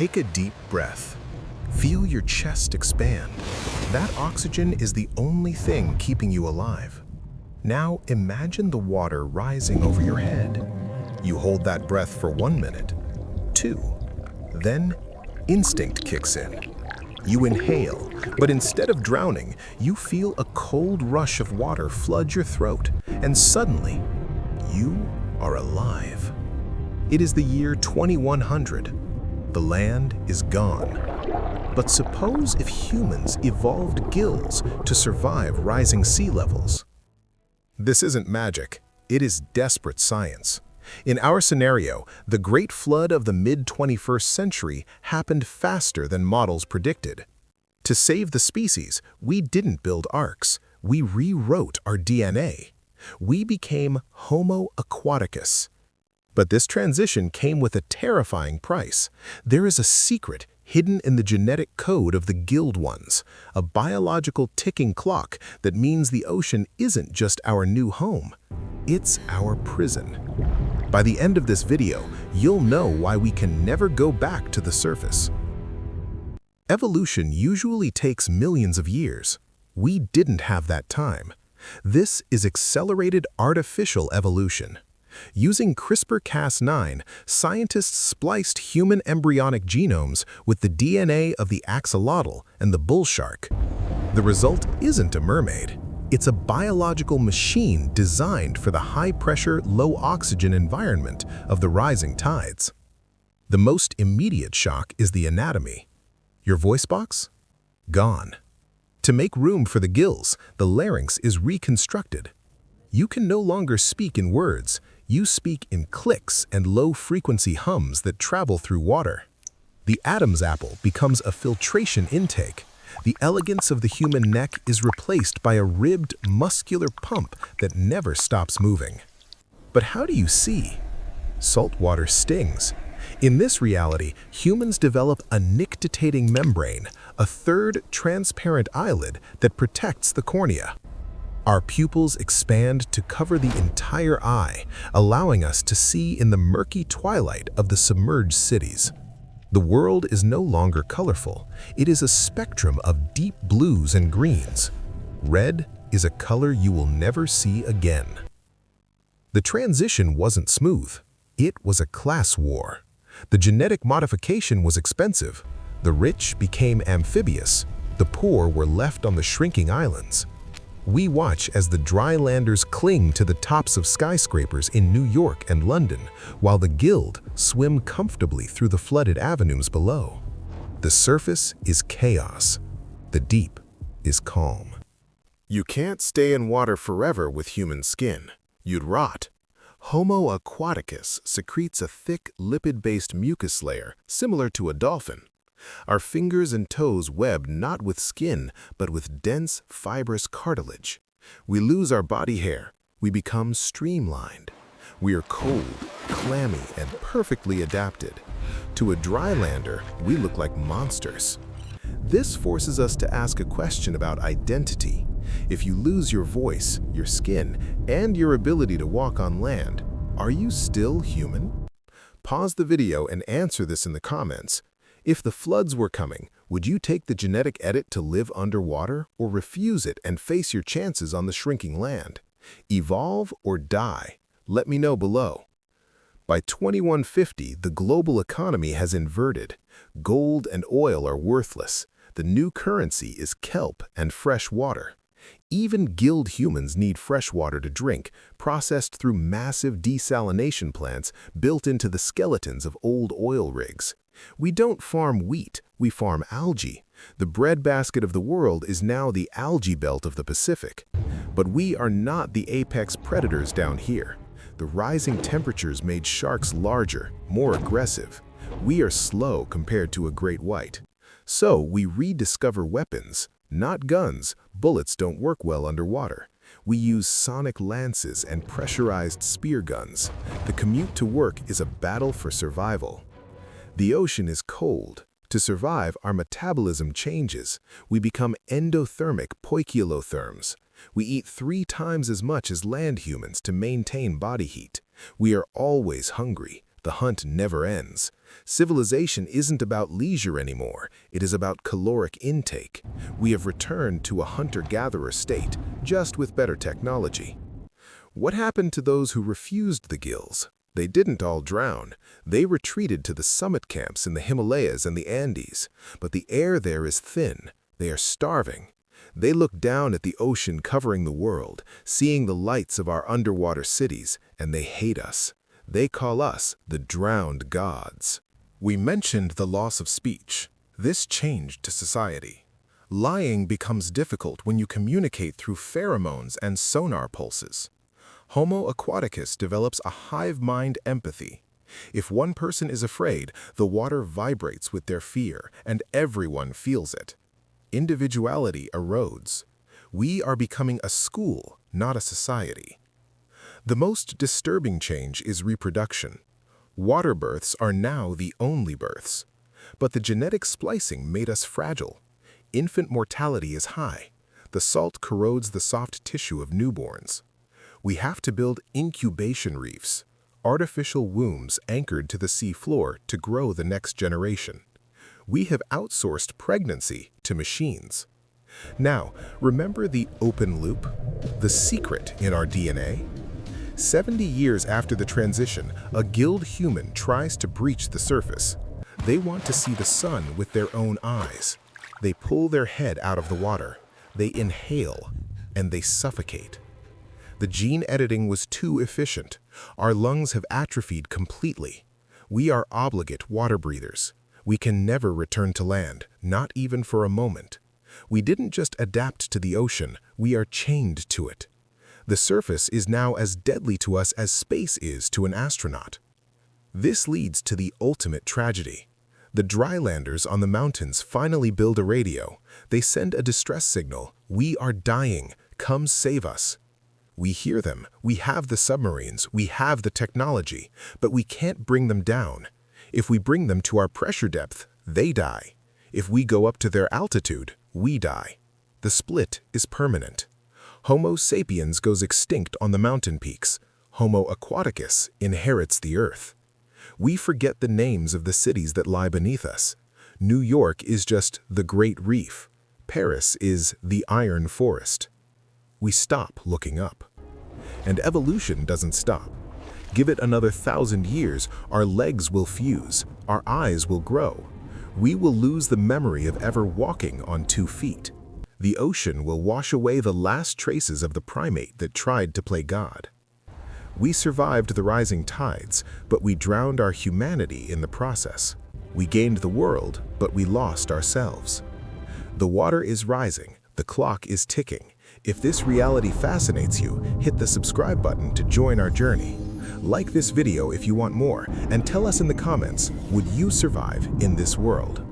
Take a deep breath. Feel your chest expand. That oxygen is the only thing keeping you alive. Now imagine the water rising over your head. You hold that breath for 1 minute, 2. Then instinct kicks in. You inhale, but instead of drowning, you feel a cold rush of water flood your throat, and suddenly, you are alive. It is the year 2100. The land is gone. But suppose if humans evolved gills to survive rising sea levels. This isn't magic, it is desperate science. In our scenario, the Great Flood of the mid-21st century happened faster than models predicted. To save the species, we didn't build arks, we rewrote our DNA. We became Homo Aquaticus. But this transition came with a terrifying price. There is a secret hidden in the genetic code of the gilled ones, a biological ticking clock that means the ocean isn't just our new home, it's our prison. By the end of this video, you'll know why we can never go back to the surface. Evolution usually takes millions of years. We didn't have that time. This is accelerated artificial evolution. Using CRISPR-Cas9, scientists spliced human embryonic genomes with the DNA of the axolotl and the bull shark. The result isn't a mermaid. It's a biological machine designed for the high-pressure, low-oxygen environment of the rising tides. The most immediate shock is the anatomy. Your voice box? Gone. To make room for the gills, the larynx is reconstructed. You can no longer speak in words. You speak in clicks and low-frequency hums that travel through water. The Adam's apple becomes a filtration intake. The elegance of the human neck is replaced by a ribbed, muscular pump that never stops moving. But how do you see? Salt water stings. In this reality, humans develop a nictitating membrane, a third transparent eyelid that protects the cornea. Our pupils expand to cover the entire eye, allowing us to see in the murky twilight of the submerged cities. The world is no longer colorful. It is a spectrum of deep blues and greens. Red is a color you will never see again. The transition wasn't smooth. It was a class war. The genetic modification was expensive. The rich became amphibious. The poor were left on the shrinking islands. We watch as the drylanders cling to the tops of skyscrapers in New York and London, while the gilled swim comfortably through the flooded avenues below. The surface is chaos. The deep is calm. You can't stay in water forever with human skin. You'd rot. Homo aquaticus secretes a thick, lipid-based mucus layer similar to a dolphin. Our fingers and toes web not with skin, but with dense, fibrous cartilage. We lose our body hair. We become streamlined. We are cold, clammy, and perfectly adapted. To a drylander, we look like monsters. This forces us to ask a question about identity. If you lose your voice, your skin, and your ability to walk on land, are you still human? Pause the video and answer this in the comments. If the floods were coming, would you take the genetic edit to live underwater or refuse it and face your chances on the shrinking land? Evolve or die? Let me know below. By 2150, the global economy has inverted. Gold and oil are worthless. The new currency is kelp and fresh water. Even gilled humans need fresh water to drink, processed through massive desalination plants built into the skeletons of old oil rigs. We don't farm wheat, we farm algae. The breadbasket of the world is now the algae belt of the Pacific. But we are not the apex predators down here. The rising temperatures made sharks larger, more aggressive. We are slow compared to a great white. So we rediscover weapons. Not guns. Bullets don't work well underwater. We use sonic lances and pressurized spear guns. The commute to work is a battle for survival. The ocean is cold. To survive, our metabolism changes. We become endothermic poikilotherms. We eat 3 times as much as land humans to maintain body heat. We are always hungry. The hunt never ends. Civilization isn't about leisure anymore, it is about caloric intake. We have returned to a hunter-gatherer state, just with better technology. What happened to those who refused the gills? They didn't all drown. They retreated to the summit camps in the Himalayas and the Andes. But the air there is thin. They are starving. They look down at the ocean covering the world, seeing the lights of our underwater cities, and they hate us. They call us the drowned gods. We mentioned the loss of speech. This changed to society. Lying becomes difficult when you communicate through pheromones and sonar pulses. Homo Aquaticus develops a hive-mind empathy. If one person is afraid, the water vibrates with their fear, and everyone feels it. Individuality erodes. We are becoming a school, not a society. The most disturbing change is reproduction. Water births are now the only births. But the genetic splicing made us fragile. Infant mortality is high. The salt corrodes the soft tissue of newborns. We have to build incubation reefs, artificial wombs anchored to the sea floor to grow the next generation. We have outsourced pregnancy to machines. Now, remember the open loop? The secret in our DNA? 70 years after the transition, a gilled human tries to breach the surface. They want to see the sun with their own eyes. They pull their head out of the water. They inhale, and they suffocate. The gene editing was too efficient. Our lungs have atrophied completely. We are obligate water breathers. We can never return to land, not even for a moment. We didn't just adapt to the ocean, we are chained to it. The surface is now as deadly to us as space is to an astronaut. This leads to the ultimate tragedy. The drylanders on the mountains finally build a radio. They send a distress signal, "We are dying, come save us." We hear them, we have the submarines, we have the technology, but we can't bring them down. If we bring them to our pressure depth, they die. If we go up to their altitude, we die. The split is permanent. Homo sapiens goes extinct on the mountain peaks. Homo aquaticus inherits the earth. We forget the names of the cities that lie beneath us. New York is just the Great Reef. Paris is the Iron Forest. We stop looking up. And evolution doesn't stop. Give it another 1,000 years, our legs will fuse, our eyes will grow. We will lose the memory of ever walking on 2 feet. The ocean will wash away the last traces of the primate that tried to play God. We survived the rising tides, but we drowned our humanity in the process. We gained the world, but we lost ourselves. The water is rising, the clock is ticking. If this reality fascinates you, hit the subscribe button to join our journey. Like this video if you want more, and tell us in the comments, would you survive in this world?